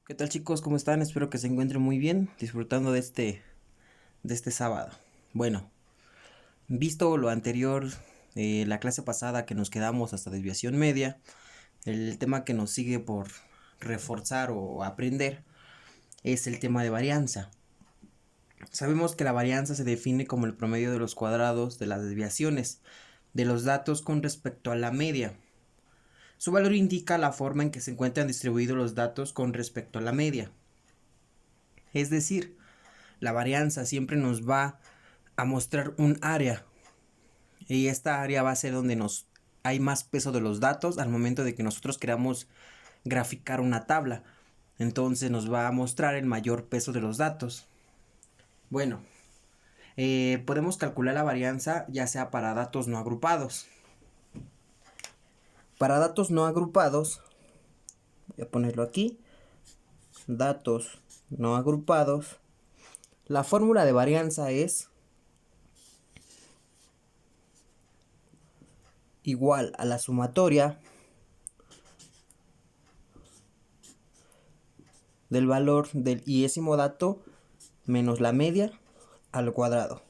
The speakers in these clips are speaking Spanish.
¿Qué tal, chicos? ¿Cómo están? Espero que se encuentren muy bien, disfrutando de este sábado. Bueno, visto lo anterior, la clase pasada que nos quedamos hasta desviación media, el tema que nos sigue por reforzar o aprender es el tema de varianza. Sabemos que la varianza se define como el promedio de los cuadrados de las desviaciones de los datos con respecto a la media. Su valor indica la forma en que se encuentran distribuidos los datos con respecto a la media. Es decir, la varianza siempre nos va a mostrar un área, y esta área va a ser donde nos hay más peso de los datos al momento de que nosotros queramos graficar una tabla. Entonces nos va a mostrar el mayor peso de los datos. Bueno, podemos calcular la varianza ya sea para datos no agrupados. Para datos no agrupados, voy a ponerlo aquí, datos no agrupados, la fórmula de varianza es igual a la sumatoria del valor del iésimo dato menos la media al cuadrado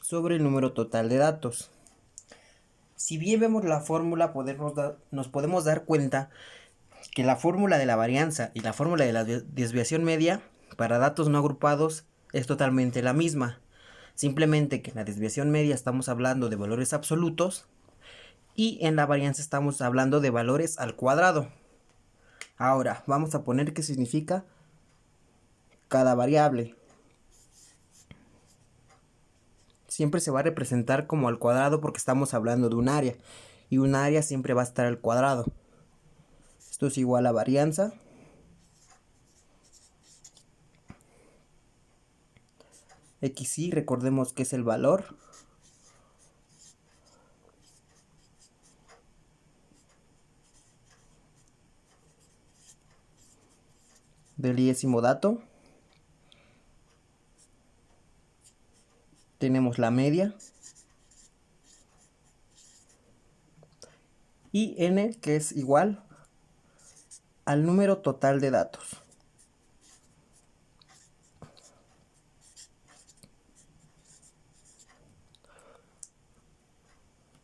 sobre el número total de datos. Si bien vemos la fórmula, nos podemos dar cuenta que la fórmula de la varianza y la fórmula de la desviación media para datos no agrupados es totalmente la misma. Simplemente que en la desviación media estamos hablando de valores absolutos y en la varianza estamos hablando de valores al cuadrado. Ahora vamos a poner qué significa cada variable. Siempre se va a representar como al cuadrado porque estamos hablando de un área, y un área siempre va a estar al cuadrado. Esto es igual a varianza xy, recordemos que es el valor del iésimo dato. Tenemos la media y n, que es igual al número total de datos.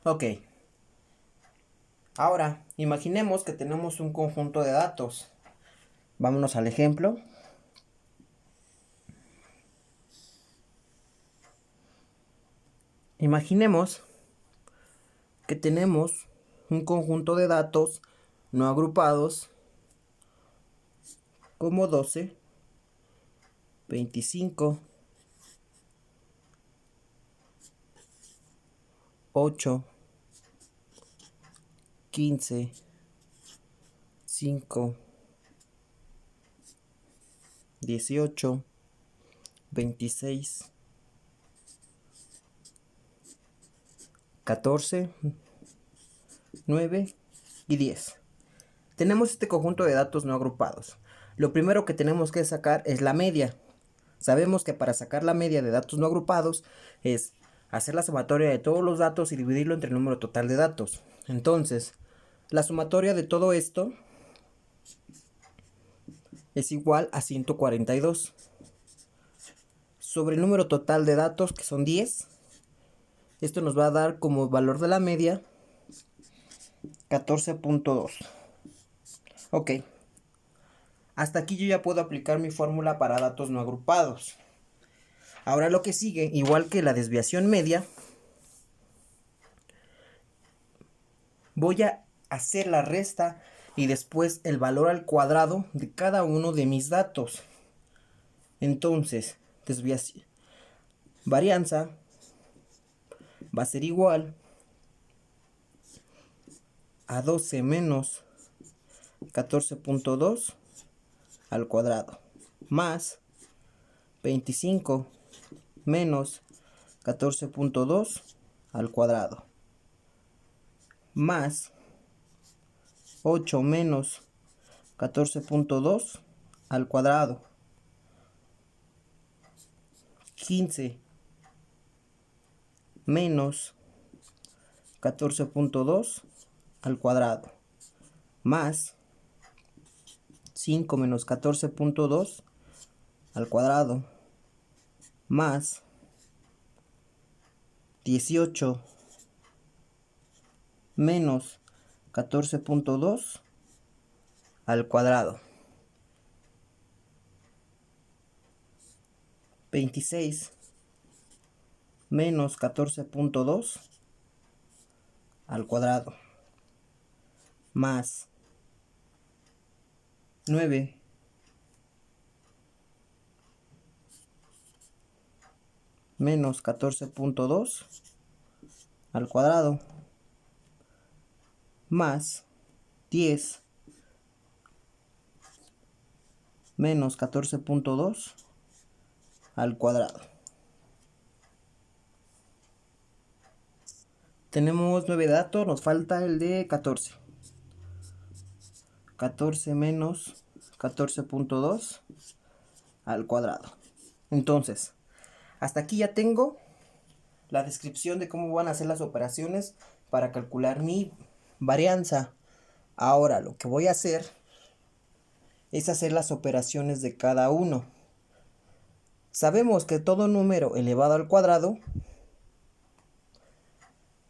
Ok. Ahora, imaginemos que tenemos un conjunto de datos. Vámonos al ejemplo. Imaginemos que tenemos un conjunto de datos no agrupados como 12, 25, 8, 15, 5, 18, 26, 14, 9 y 10. Tenemos este conjunto de datos no agrupados. Lo primero que tenemos que sacar es la media. Sabemos que para sacar la media de datos no agrupados es hacer la sumatoria de todos los datos y dividirlo entre el número total de datos. Entonces, la sumatoria de todo esto es igual a 142 sobre el número total de datos, que son 10. Esto nos va a dar como valor de la media 14.2. Ok. Hasta aquí yo ya puedo aplicar mi fórmula para datos no agrupados. Ahora lo que sigue, igual que la desviación media, voy a hacer la resta y después el valor al cuadrado de cada uno de mis datos. Entonces, desviación, varianza va a ser igual a 12 menos 14.2 al cuadrado, más 25 menos 14.2 al cuadrado, más 8 menos 14.2 al cuadrado, 15 menos 14.2 al cuadrado, más 5 menos 14.2 al cuadrado más 18 menos 14.2 al cuadrado. 26 menos 14.2 al cuadrado más 9 menos 14.2 al cuadrado más 10 menos 14.2 al cuadrado. Tenemos 9 datos, nos falta el de 14. 14 menos 14.2 al cuadrado. Entonces, hasta aquí ya tengo la descripción de cómo van a ser las operaciones para calcular mi varianza. Ahora lo que voy a hacer es hacer las operaciones de cada uno. Sabemos que todo número elevado al cuadrado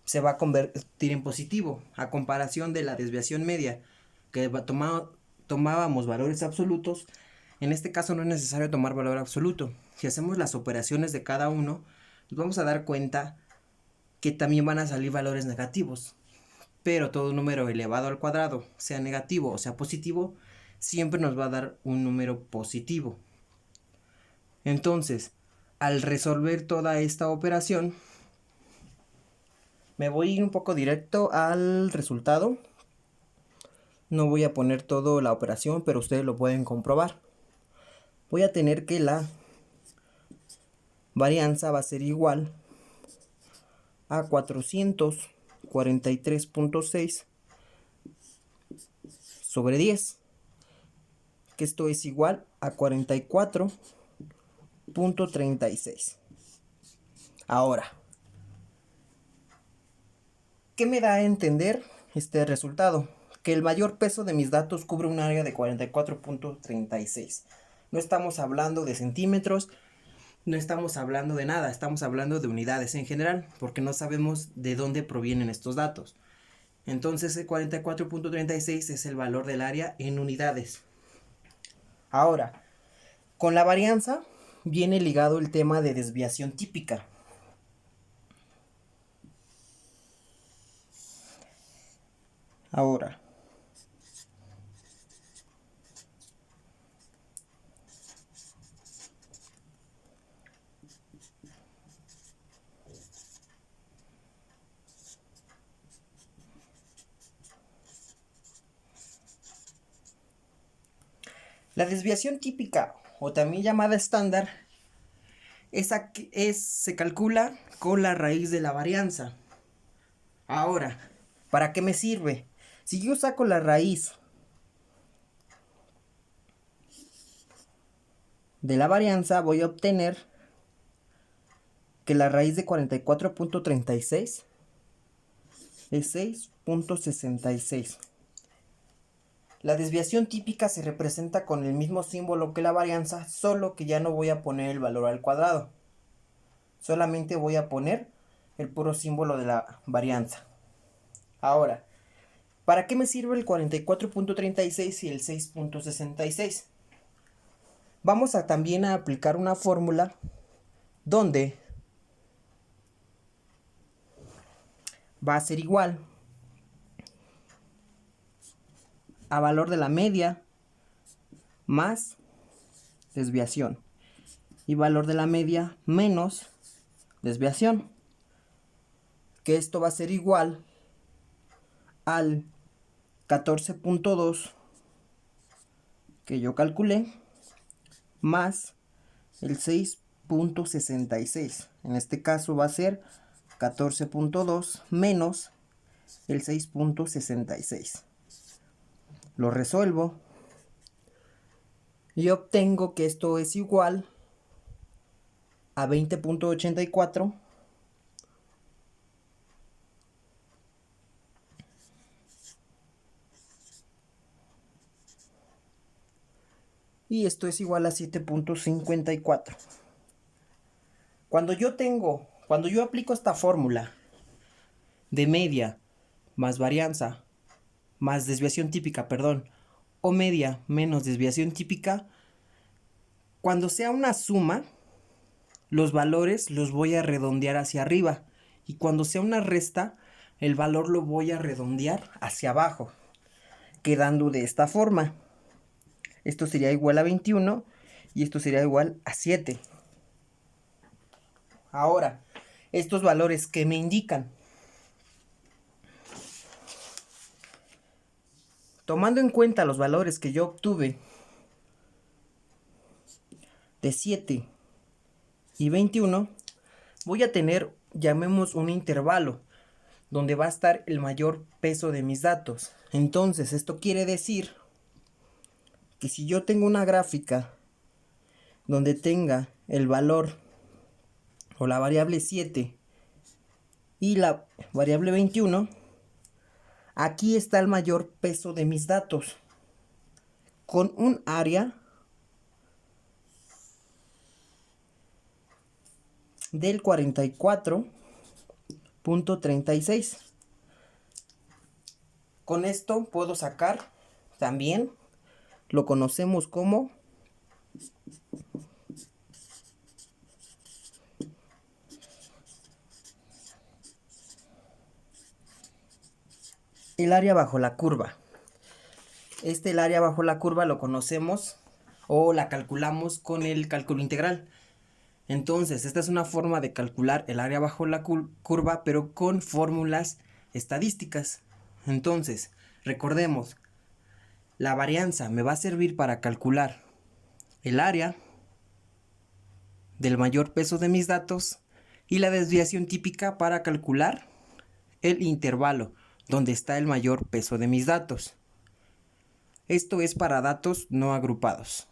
se va a convertir en positivo, a comparación de la desviación media, que tomábamos valores absolutos. En este caso no es necesario tomar valor absoluto. Si hacemos las operaciones de cada uno, nos vamos a dar cuenta que también van a salir valores negativos. Pero todo número elevado al cuadrado, sea negativo o sea positivo, siempre nos va a dar un número positivo. Entonces, al resolver toda esta operación, me voy a ir un poco directo al resultado. No voy a poner toda la operación, pero ustedes lo pueden comprobar. Voy a tener que la varianza va a ser igual a 443.6 sobre 10, que esto es igual a 44.36. Ahora, ¿qué me da a entender este resultado? Que el mayor peso de mis datos cubre un área de 44.36. No estamos hablando de centímetros, no estamos hablando de nada, estamos hablando de unidades en general, porque no sabemos de dónde provienen estos datos. Entonces el 44.36 es el valor del área en unidades. Ahora, con la varianza viene ligado el tema de desviación típica. Ahora, la desviación típica, o también llamada estándar, se calcula con la raíz de la varianza. Ahora, ¿para qué me sirve? Si yo saco la raíz de la varianza, voy a obtener que la raíz de 44.36 es 6.66. La desviación típica se representa con el mismo símbolo que la varianza, solo que ya no voy a poner el valor al cuadrado. Solamente voy a poner el puro símbolo de la varianza. Ahora, ¿para qué me sirve el 44.36 y el 6.66? Vamos a también a aplicar una fórmula donde va a ser igual a valor de la media más desviación y valor de la media menos desviación, que esto va a ser igual al 14.2 que yo calculé más el 6.66. En este caso va a ser 14.2 menos el 6.66. Lo resuelvo y obtengo que esto es igual a 20.84 . y esto es igual a 7.54. Cuando yo aplico esta fórmula de media más varianza más desviación típica, perdón, o media menos desviación típica, cuando sea una suma, los valores los voy a redondear hacia arriba, y cuando sea una resta, el valor lo voy a redondear hacia abajo, quedando de esta forma. Esto sería igual a 21 y esto sería igual a 7. Ahora, estos valores, ¿qué me indican? Tomando en cuenta los valores que yo obtuve de 7 y 21, voy a tener, llamemos, un intervalo donde va a estar el mayor peso de mis datos. Entonces, esto quiere decir que si yo tengo una gráfica donde tenga el valor o la variable 7 y la variable 21, aquí está el mayor peso de mis datos, con un área del 44.36. Con esto puedo sacar también, lo conocemos como el área bajo la curva. El área bajo la curva lo conocemos o la calculamos con el cálculo integral. Entonces, esta es una forma de calcular el área bajo la curva, pero con fórmulas estadísticas. Entonces, recordemos, la varianza me va a servir para calcular el área del mayor peso de mis datos y la desviación típica para calcular el intervalo donde está el mayor peso de mis datos. Esto es para datos no agrupados.